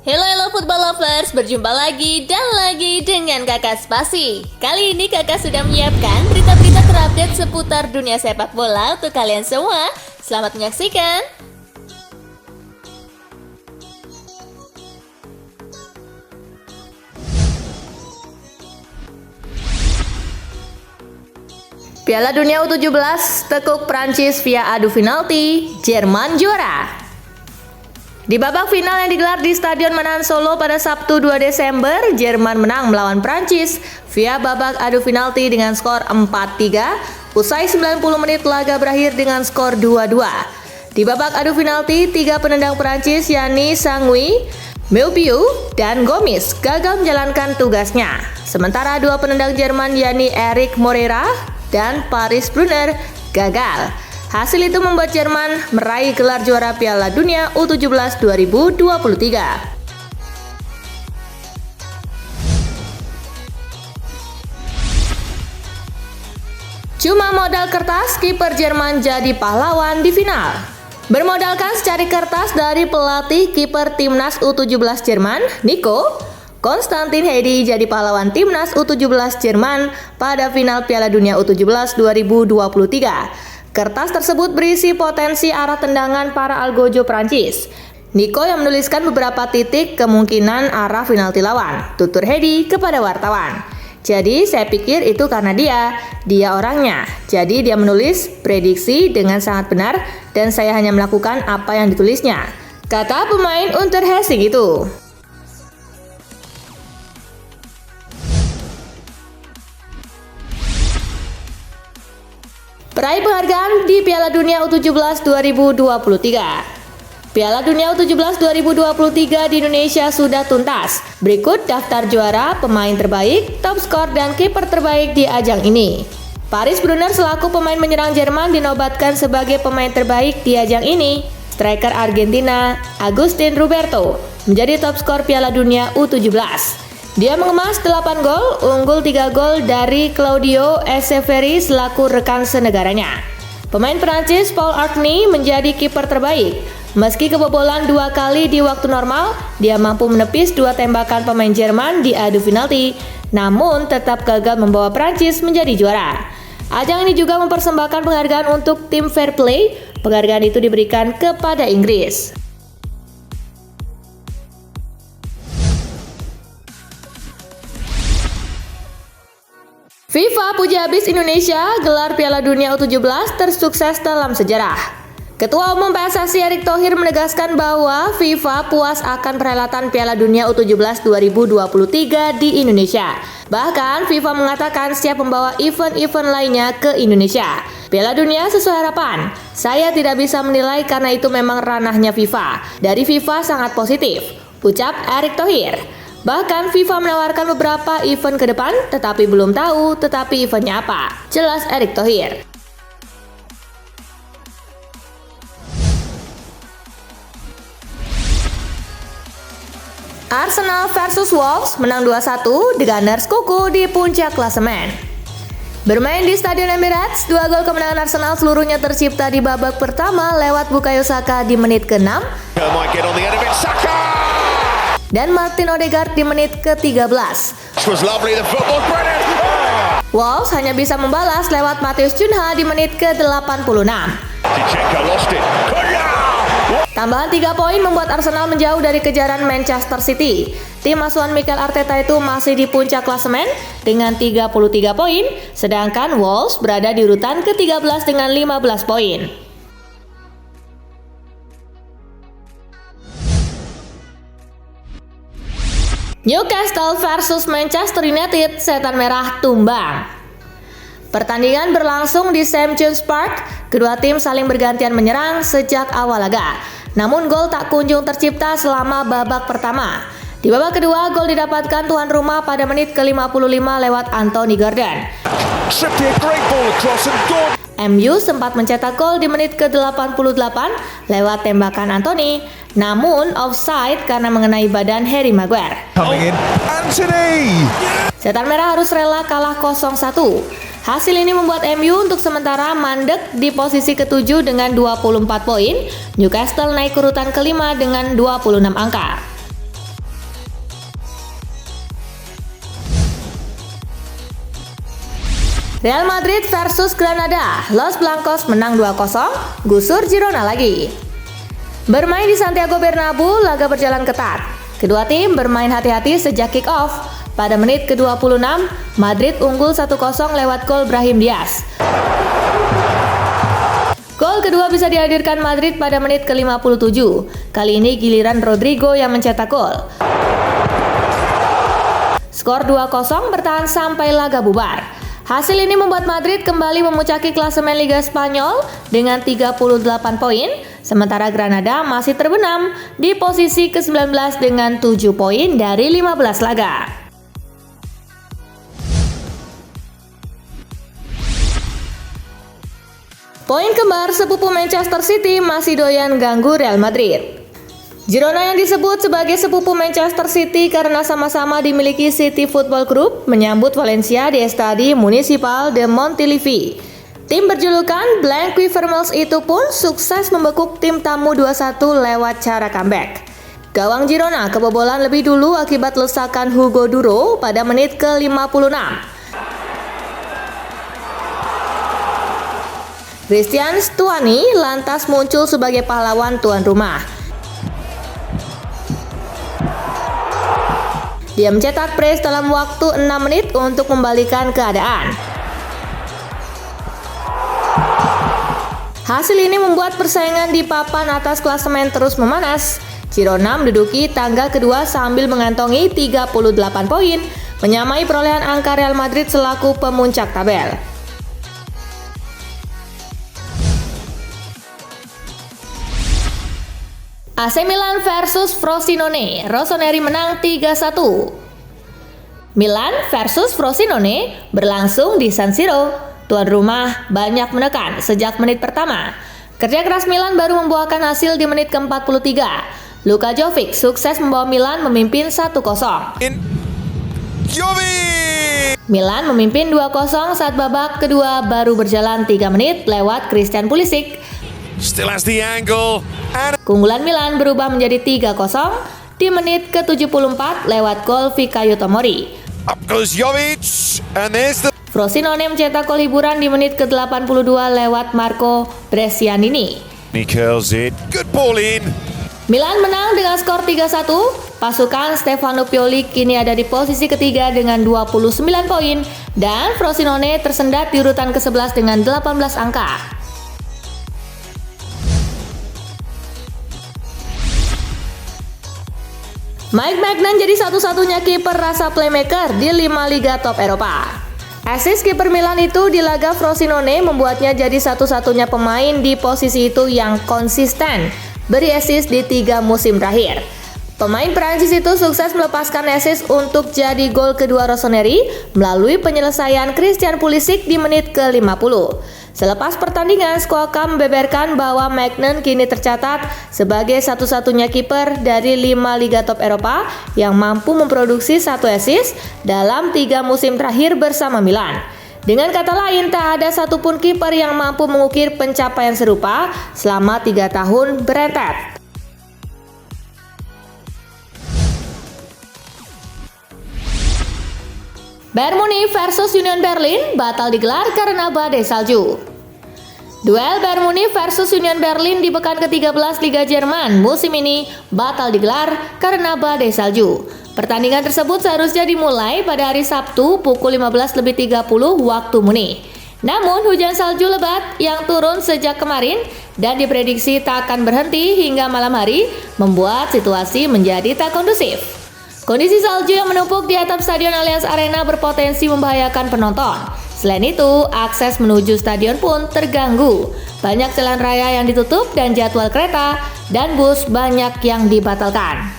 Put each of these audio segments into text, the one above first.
Halo football lovers, berjumpa lagi dan lagi dengan Kakak Spasi. Kali ini Kakak sudah menyiapkan berita-berita terupdate seputar dunia sepak bola untuk kalian semua. Selamat menyaksikan. Piala Dunia U17 tekuk Prancis via adu penalti, Jerman juara. Di babak final yang digelar di Stadion Manahan Solo pada Sabtu 2 Desember, Jerman menang melawan Prancis via babak adu penalti dengan skor 4-3. Usai 90 menit laga berakhir dengan skor 2-2. Di babak adu penalti, 3 penendang Prancis yakni Sangui, Meupiou, dan Gomis gagal menjalankan tugasnya. Sementara 2 penendang Jerman yakni Eric Moreira dan Paris Brunner gagal. Hasil itu membuat Jerman meraih gelar juara Piala Dunia U17 2023. Cuma modal kertas, kiper Jerman jadi pahlawan di final. Bermodalkan secari kertas dari pelatih kiper timnas U17 Jerman, Nico, Konstantin Heidi jadi pahlawan timnas U17 Jerman pada final Piala Dunia U17 2023. Kertas tersebut berisi potensi arah tendangan para algojo Prancis. Nico yang menuliskan beberapa titik kemungkinan arah penalti lawan, tutur Heidi kepada wartawan. Jadi saya pikir itu karena dia orangnya. Jadi dia menulis prediksi dengan sangat benar dan saya hanya melakukan apa yang ditulisnya, kata pemain Unter Hessing itu. Peraih penghargaan di Piala Dunia U17 2023. Piala Dunia U17 2023 di Indonesia sudah tuntas. Berikut daftar juara, pemain terbaik, top skor, dan kiper terbaik di ajang ini. Paris Brunner selaku pemain menyerang Jerman dinobatkan sebagai pemain terbaik di ajang ini. Striker Argentina, Agustin Roberto, menjadi top skor Piala Dunia U17. Dia mengemas 8 gol, unggul 3 gol dari Claudio Echeverri selaku rekan senegaranya. Pemain Prancis Paul Artny menjadi kiper terbaik. Meski kebobolan 2 kali di waktu normal, dia mampu menepis 2 tembakan pemain Jerman di adu penalti, namun tetap gagal membawa Prancis menjadi juara. Ajang ini juga mempersembahkan penghargaan untuk tim fair play. Penghargaan itu diberikan kepada Inggris. FIFA puji habis Indonesia, gelar Piala Dunia U17 tersukses dalam sejarah. Ketua Umum PSSI Erick Thohir menegaskan bahwa FIFA puas akan perhelatan Piala Dunia U17 2023 di Indonesia. Bahkan FIFA mengatakan siap membawa event-event lainnya ke Indonesia. Piala Dunia sesuai harapan. Saya tidak bisa menilai karena itu memang ranahnya FIFA. Dari FIFA sangat positif, ucap Erick Thohir. Bahkan FIFA menawarkan beberapa event ke depan, tetapi belum tahu eventnya apa, jelas Erick Thohir. Arsenal versus Wolves menang 2-1, The Gunners kuku di puncak klasemen. Bermain di Stadion Emirates, 2 gol kemenangan Arsenal seluruhnya tercipta di babak pertama lewat Bukayo Saka di menit ke-6 dan Martin Odegaard di menit ke-13. Wolves hanya bisa membalas lewat Matheus Cunha di menit ke-86. Tambahan 3 poin membuat Arsenal menjauh dari kejaran Manchester City. Tim asuhan Mikel Arteta itu masih di puncak klasemen dengan 33 poin, sedangkan Wolves berada di urutan ke-13 dengan 15 poin. Newcastle versus Manchester United, setan merah tumbang. Pertandingan berlangsung di St. James Park. Kedua tim saling bergantian menyerang sejak awal laga. Namun gol tak kunjung tercipta selama babak pertama. Di babak kedua, gol didapatkan tuan rumah pada menit ke-55 lewat Anthony Gordon. MU sempat mencetak gol di menit ke-88 lewat tembakan Anthony, namun offside karena mengenai badan Harry Maguire. Setan Merah harus rela kalah 0-1. Hasil ini membuat MU untuk sementara mandek di posisi ke-7 dengan 24 poin. Newcastle naik ke urutan ke-5 dengan 26 angka. Real Madrid versus Granada, Los Blancos menang 2-0, gusur Girona lagi. Bermain di Santiago Bernabeu, laga berjalan ketat. Kedua tim bermain hati-hati sejak kick-off. Pada menit ke-26, Madrid unggul 1-0 lewat gol Brahim Diaz. Gol kedua bisa dihadirkan Madrid pada menit ke-57. Kali ini giliran Rodrigo yang mencetak gol. Skor 2-0 bertahan sampai laga bubar. Hasil ini membuat Madrid kembali memuncaki klasemen Liga Spanyol dengan 38 poin, sementara Granada masih terbenam di posisi ke-19 dengan 7 poin dari 15 laga. Poin kembar sepupu Manchester City masih doyan ganggu Real Madrid. Girona yang disebut sebagai sepupu Manchester City karena sama-sama dimiliki City Football Group menyambut Valencia di Estadi Municipal de Montilivi. Tim berjulukan Blanquivermels itu pun sukses membekuk tim tamu 2-1 lewat cara comeback. Gawang Girona kebobolan lebih dulu akibat lesakan Hugo Duro pada menit ke-56. Christian Stuani lantas muncul sebagai pahlawan tuan rumah. Dia mencetak brace dalam waktu 6 menit untuk membalikan keadaan. Hasil ini membuat persaingan di papan atas klasemen terus memanas. Girona menduduki tangga kedua sambil mengantongi 38 poin, menyamai perolehan angka Real Madrid selaku pemuncak tabel. AC Milan versus Frosinone, Rossoneri menang 3-1. Milan versus Frosinone berlangsung di San Siro. Tuan rumah banyak menekan sejak menit pertama. Kerja keras Milan baru membuahkan hasil di menit ke-43. Luka Jovic sukses membawa Milan memimpin 1-0. Milan memimpin 2-0 saat babak kedua baru berjalan 3 menit lewat Christian Pulisic. Still has the angle. Keunggulan Milan berubah menjadi 3-0 di menit ke-74 lewat gol Fikayo Tomori. Up goes Jovic, and there's the... Frosinone mencetak gol hiburan di menit ke-82 lewat Marco Brescianini. He curls it. Good ball in. Milan menang dengan skor 3-1. Pasukan Stefano Pioli kini ada di posisi ketiga dengan 29 poin dan Frosinone tersendat di urutan ke-11 dengan 18 angka. Mike Maignan jadi satu-satunya kiper rasa playmaker di 5 liga top Eropa. Assist kiper Milan itu di laga Frosinone membuatnya jadi satu-satunya pemain di posisi itu yang konsisten beri assist di 3 musim terakhir. Pemain Prancis itu sukses melepaskan assist untuk jadi gol kedua Rossoneri melalui penyelesaian Christian Pulisic di menit ke-50. Selepas pertandingan, Squawka membeberkan bahwa Maignan kini tercatat sebagai satu-satunya kiper dari 5 liga top Eropa yang mampu memproduksi 1 assist dalam 3 musim terakhir bersama Milan. Dengan kata lain, tak ada satupun kiper yang mampu mengukir pencapaian serupa selama 3 tahun berentet. Bayern Munich versus Union Berlin batal digelar karena badai salju. Duel Bayern Munich versus Union Berlin di pekan ke-13 Liga Jerman musim ini batal digelar karena badai salju. Pertandingan tersebut seharusnya dimulai pada hari Sabtu pukul 15.30 waktu Munich. Namun hujan salju lebat yang turun sejak kemarin dan diprediksi tak akan berhenti hingga malam hari membuat situasi menjadi tak kondusif. Kondisi salju yang menumpuk di atap Stadion Allianz Arena berpotensi membahayakan penonton. Selain itu, akses menuju stadion pun terganggu. Banyak jalan raya yang ditutup dan jadwal kereta dan bus banyak yang dibatalkan.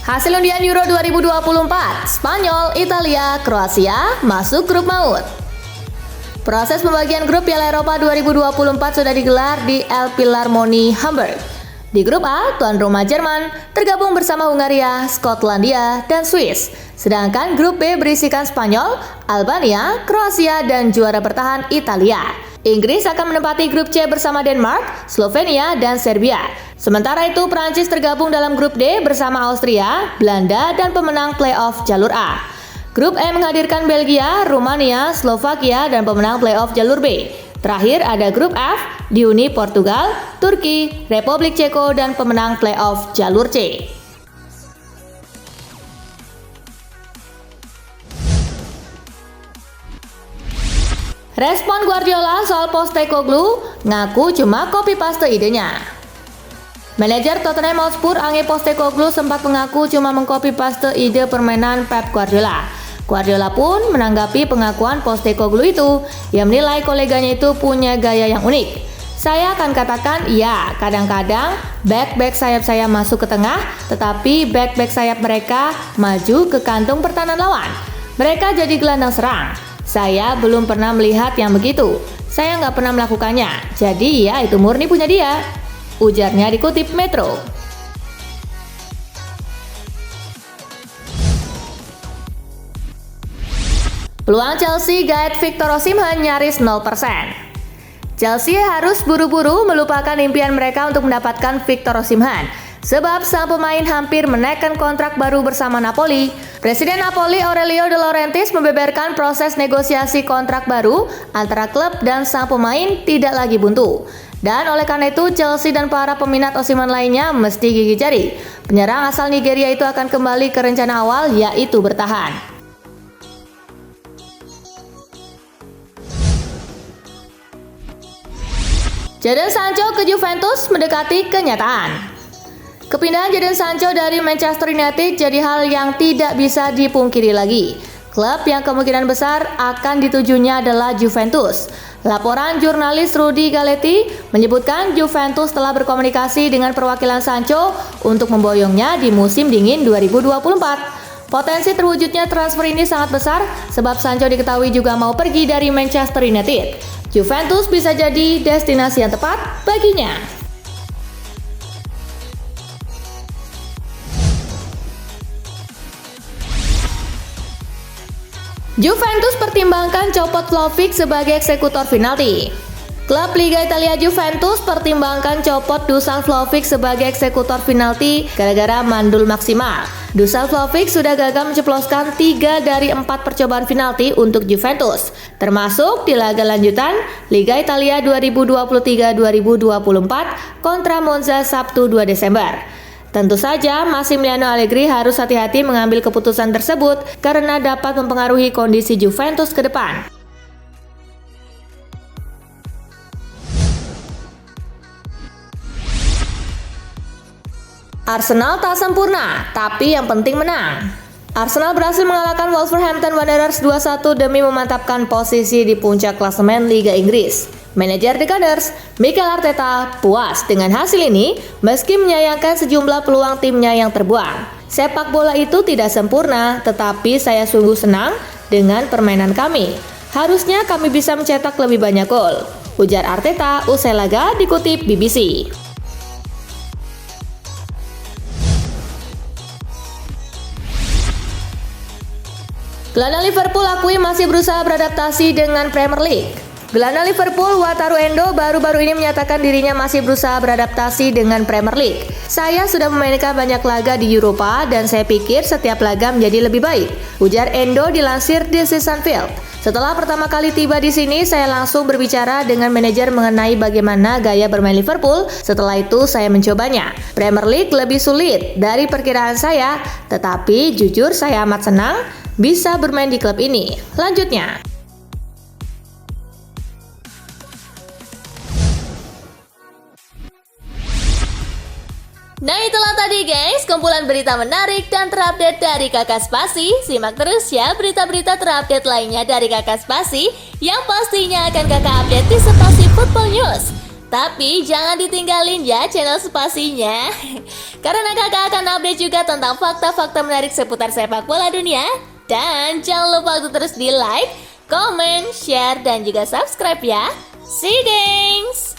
Hasil undian Euro 2024, Spanyol, Italia, Kroasia masuk grup maut. Proses pembagian grup Piala Eropa 2024 sudah digelar di El Philharmonie Hamburg. Di grup A, tuan rumah Jerman tergabung bersama Hungaria, Skotlandia, dan Swiss. Sedangkan grup B berisikan Spanyol, Albania, Kroasia, dan juara bertahan Italia. Inggris akan menempati grup C bersama Denmark, Slovenia, dan Serbia. Sementara itu, Prancis tergabung dalam grup D bersama Austria, Belanda, dan pemenang playoff jalur A. Grup E menghadirkan Belgia, Rumania, Slovakia, dan pemenang playoff jalur B. Terakhir ada grup F, diuni Portugal, Turki, Republik Ceko, dan pemenang playoff jalur C. Respon Guardiola soal Postecoglou, ngaku cuma copy paste idenya. Manajer Tottenham Hotspur Ange Postecoglou sempat mengaku cuma mengcopy paste ide permainan Pep Guardiola. Guardiola pun menanggapi pengakuan Postecoglou itu. Ia menilai koleganya itu punya gaya yang unik. Saya akan katakan iya, kadang-kadang back sayap saya masuk ke tengah, tetapi back sayap mereka maju ke kantung pertahanan lawan. Mereka jadi gelandang serang. Saya belum pernah melihat yang begitu. Saya nggak pernah melakukannya. Jadi ya itu murni punya dia, ujarnya dikutip Metro. Peluang Chelsea gaet Victor Osimhen nyaris 0%. Chelsea harus buru-buru melupakan impian mereka untuk mendapatkan Victor Osimhen, sebab sang pemain hampir menaikkan kontrak baru bersama Napoli. Presiden Napoli Aurelio De Laurentiis membeberkan proses negosiasi kontrak baru antara klub dan sang pemain tidak lagi buntu. Dan oleh karena itu, Chelsea dan para peminat Osimhen lainnya mesti gigit jari. Penyerang asal Nigeria itu akan kembali ke rencana awal, yaitu bertahan. Jadon Sancho ke Juventus mendekati kenyataan. Kepindahan Jadon Sancho dari Manchester United jadi hal yang tidak bisa dipungkiri lagi. Klub yang kemungkinan besar akan ditujunya adalah Juventus. Laporan jurnalis Rudy Galetti menyebutkan Juventus telah berkomunikasi dengan perwakilan Sancho untuk memboyongnya di musim dingin 2024. Potensi terwujudnya transfer ini sangat besar sebab Sancho diketahui juga mau pergi dari Manchester United. Juventus bisa jadi destinasi yang tepat baginya. Juventus pertimbangkan copot Vlahovic sebagai eksekutor penalti. Klub Liga Italia Juventus pertimbangkan copot Dusan Vlahovic sebagai eksekutor penalti gara-gara mandul maksimal. Dusan Vlahovic sudah gagal menceploskan 3 dari 4 percobaan penalti untuk Juventus, termasuk di laga lanjutan Liga Italia 2023-2024 kontra Monza Sabtu 2 Desember. Tentu saja Massimiliano Allegri harus hati-hati mengambil keputusan tersebut karena dapat mempengaruhi kondisi Juventus ke depan. Arsenal tak sempurna, tapi yang penting menang. Arsenal berhasil mengalahkan Wolverhampton Wanderers 2-1 demi memantapkan posisi di puncak klasemen Liga Inggris. Manajer The Gunners, Mikel Arteta, puas dengan hasil ini meski menyayangkan sejumlah peluang timnya yang terbuang. Sepak bola itu tidak sempurna, tetapi saya sungguh senang dengan permainan kami. Harusnya kami bisa mencetak lebih banyak gol, ujar Arteta usai laga dikutip BBC. Gelandang Liverpool akui masih berusaha beradaptasi dengan Premier League. Gelandang Liverpool Wataru Endo baru-baru ini menyatakan dirinya masih berusaha beradaptasi dengan Premier League. Saya sudah memainkan banyak laga di Eropa dan saya pikir setiap laga menjadi lebih baik, ujar Endo dilansir The Sun-Field. Setelah pertama kali tiba di sini, saya langsung berbicara dengan manajer mengenai bagaimana gaya bermain Liverpool. Setelah itu saya mencobanya. Premier League lebih sulit dari perkiraan saya, tetapi jujur saya amat senang bisa bermain di klub ini. Lanjutnya. Nah itulah tadi guys, kumpulan berita menarik dan terupdate dari Kakak Spasi. Simak terus ya berita-berita terupdate lainnya dari Kakak Spasi yang pastinya akan Kakak update di Spasi Football News. Tapi jangan ditinggalin ya channel Spasinya. Karena kakak akan update juga tentang fakta-fakta menarik seputar sepak bola dunia. Dan jangan lupa untuk terus di like, comment, share, dan juga subscribe ya. See you gengs!